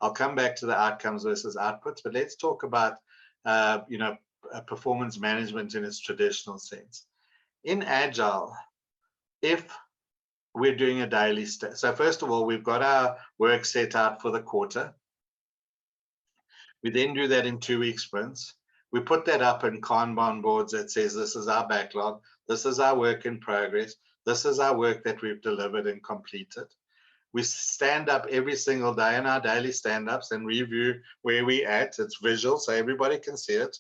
I'll come back to the outcomes versus outputs, but let's talk about, performance management in its traditional sense. In Agile, if we're doing a daily so first of all, we've got our work set out for the quarter. We then do that in 2-week sprints. We put that up in Kanban boards that says this is our backlog, this is our work in progress, this is our work that we've delivered and completed. We stand up every single day in our daily stand-ups and review where we're at. It's visual, so everybody can see it.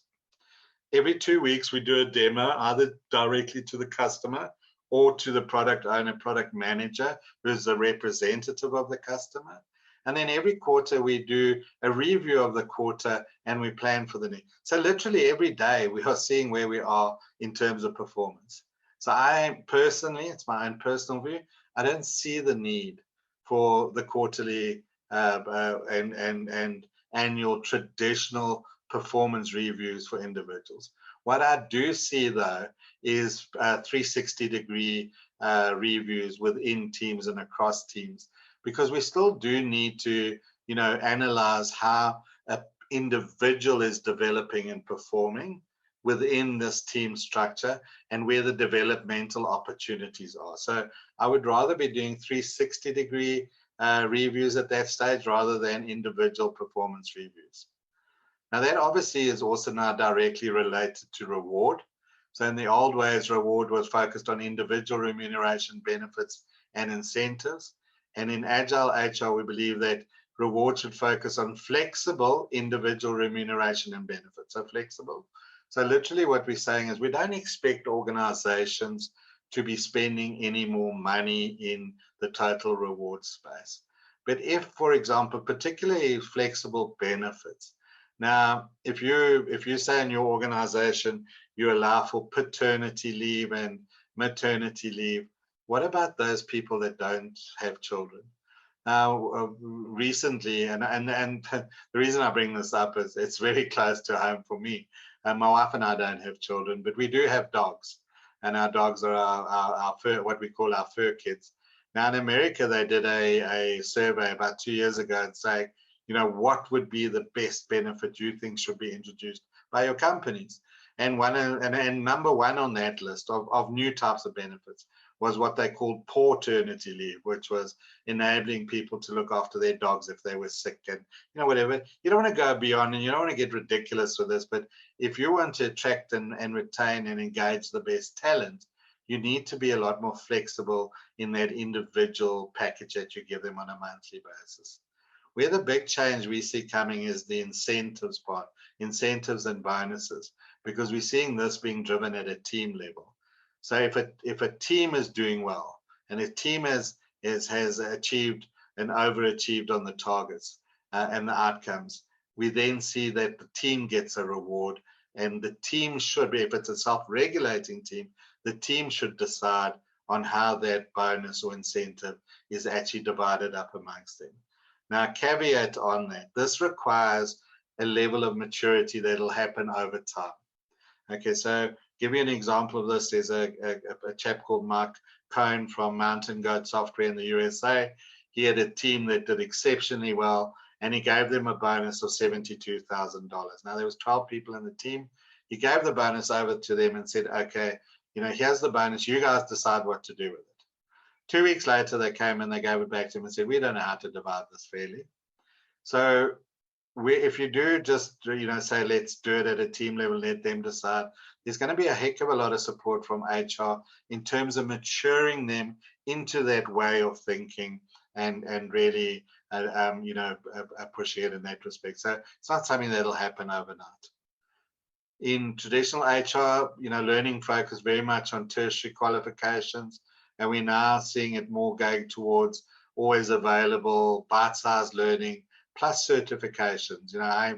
Every 2 weeks, we do a demo, either directly to the customer or to the product owner, product manager, who's the representative of the customer. And then every quarter, we do a review of the quarter and we plan for the next. So literally every day, we are seeing where we are in terms of performance. So I personally, it's my own personal view, I don't see the need for the quarterly and annual traditional performance reviews for individuals. What I do see, though, is 360-degree reviews within teams and across teams, because we still do need to, analyze how an individual is developing and performing within this team structure and where the developmental opportunities are. So I would rather be doing 360-degree reviews at that stage rather than individual performance reviews. Now, that obviously is also now directly related to reward. So in the old ways, reward was focused on individual remuneration, benefits, and incentives. And in Agile HR, we believe that reward should focus on flexible individual remuneration and benefits. So flexible. So literally what we're saying is we don't expect organizations to be spending any more money in the total reward space. But if, for example, particularly flexible benefits, now, if you say in your organization you allow for paternity leave and maternity leave, what about those people that don't have children? Now, recently, and the reason I bring this up is it's very close to home for me. My wife and I don't have children, but we do have dogs, and our dogs are our fur, what we call our fur kids. Now, in America, they did a survey about 2 years ago and say, what would be the best benefit you think should be introduced by your companies? And number one on that list of new types of benefits was what they called paternity leave, which was enabling people to look after their dogs if they were sick and whatever. You don't want to go beyond, and you don't want to get ridiculous with this, but if you want to attract and retain and engage the best talent, you need to be a lot more flexible in that individual package that you give them on a monthly basis. Where the big change we see coming is the incentives part, incentives and bonuses, because we're seeing this being driven at a team level. So if a team is doing well and a team has achieved and overachieved on the targets and the outcomes, we then see that the team gets a reward, and the team should be, if it's a self-regulating team, the team should decide on how that bonus or incentive is actually divided up amongst them. Now, caveat on that, this requires a level of maturity that'll happen over time. Okay, so give you an example of this. There's a chap called Mark Cohn from Mountain Goat Software in the USA. He had a team that did exceptionally well, and he gave them a bonus of $72,000. Now, there was 12 people in the team. He gave the bonus over to them and said, okay, here's the bonus. You guys decide what to do with it. 2 weeks later, they came and they gave it back to him and said, we don't know how to divide this fairly. So if you do just, say, let's do it at a team level, let them decide, there's going to be a heck of a lot of support from HR in terms of maturing them into that way of thinking and really, pushing it in that respect. So it's not something that'll happen overnight. In traditional HR, learning focus very much on tertiary qualifications, and we're now seeing it more going towards always available bite-sized learning plus certifications. I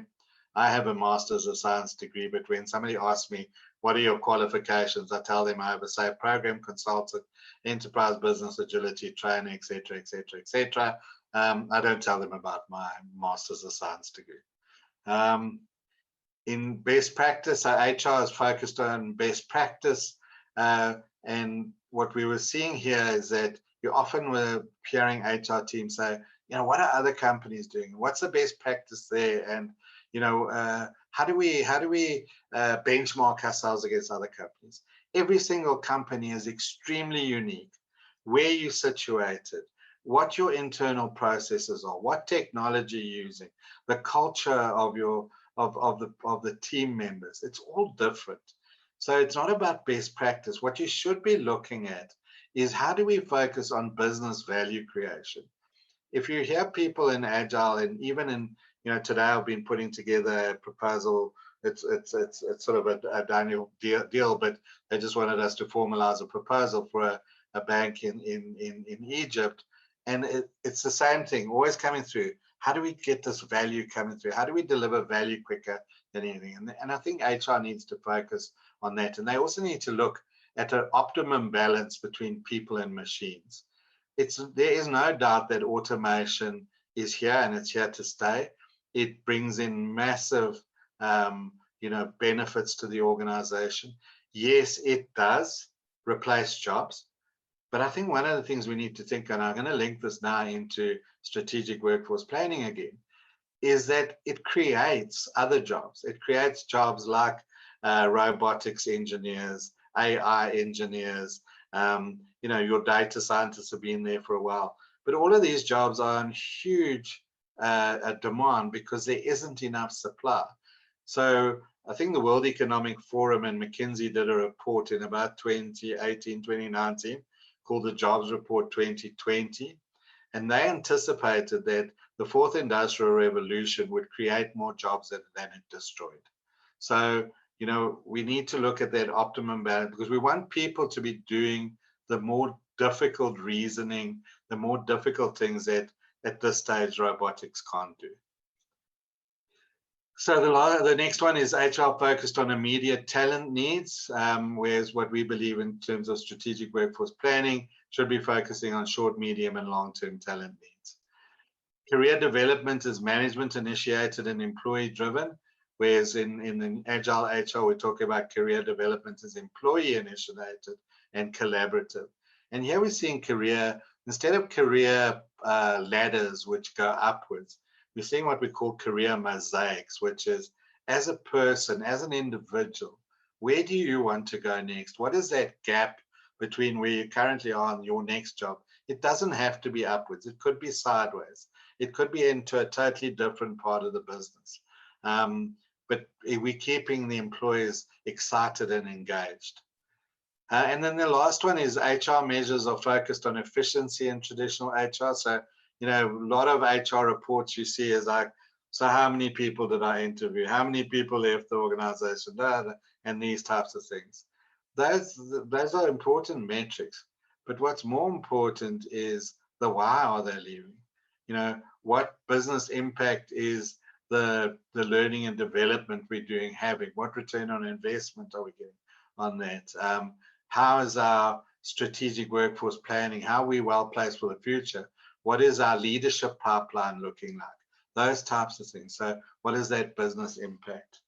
have a master's of science degree, but when somebody asks me, what are your qualifications? I tell them I have a program consultant, enterprise business agility trainer, et cetera, et cetera, et cetera. I don't tell them about my master's of science degree. In best practice, our HR is focused on best practice, and what we were seeing here is that you often were hearing HR teams say, what are other companies doing? What's the best practice there? And how do we benchmark ourselves against other companies? Every single company is extremely unique. Where you're situated, what your internal processes are, what technology you're using, the culture of the team members. It's all different. So it's not about best practice. What you should be looking at is how do we focus on business value creation? If you hear people in Agile, and even in, today I've been putting together a proposal. It's sort of a Daniel deal, but they just wanted us to formalize a proposal for a bank in Egypt. And it's the same thing, always coming through. How do we get this value coming through? How do we deliver value quicker than anything? And I think HR needs to focus on that. And they also need to look at an optimum balance between people and machines. There is no doubt that automation is here and it's here to stay. It brings in massive benefits to the organization. Yes, it does replace jobs. But I think one of the things we need to think, and I'm going to link this now into strategic workforce planning again, is that it creates other jobs. It creates jobs like robotics engineers, AI engineers, your data scientists have been there for a while. But all of these jobs are in huge demand because there isn't enough supply. So I think the World Economic Forum and McKinsey did a report in about 2018, 2019 called the Jobs Report 2020. And they anticipated that the fourth industrial revolution would create more jobs than it destroyed. So, we need to look at that optimum balance because we want people to be doing the more difficult reasoning, the more difficult things that at this stage robotics can't do. So the next one is HR focused on immediate talent needs, whereas what we believe in terms of strategic workforce planning should be focusing on short, medium, and long-term talent needs. Career development is management initiated and employee driven, whereas in the Agile HR, we talk about career development as employee initiated and collaborative. And here we're seeing instead of career ladders which go upwards, we're seeing what we call career mosaics, which is as a person, as an individual, where do you want to go next? What is that gap between where you currently are and your next job? It doesn't have to be upwards. It could be sideways. It could be into a totally different part of the business. But we're keeping the employees excited and engaged. And then the last one is HR measures are focused on efficiency in traditional HR. So, a lot of HR reports you see is like, so how many people did I interview? How many people left the organization? And these types of things. Those are important metrics. But what's more important is the why are they leaving? What business impact is the learning and development we're having? What return on investment are we getting on that? How is our strategic workforce planning? How are we well placed for the future? What is our leadership pipeline looking like? Those types of things. So what is that business impact?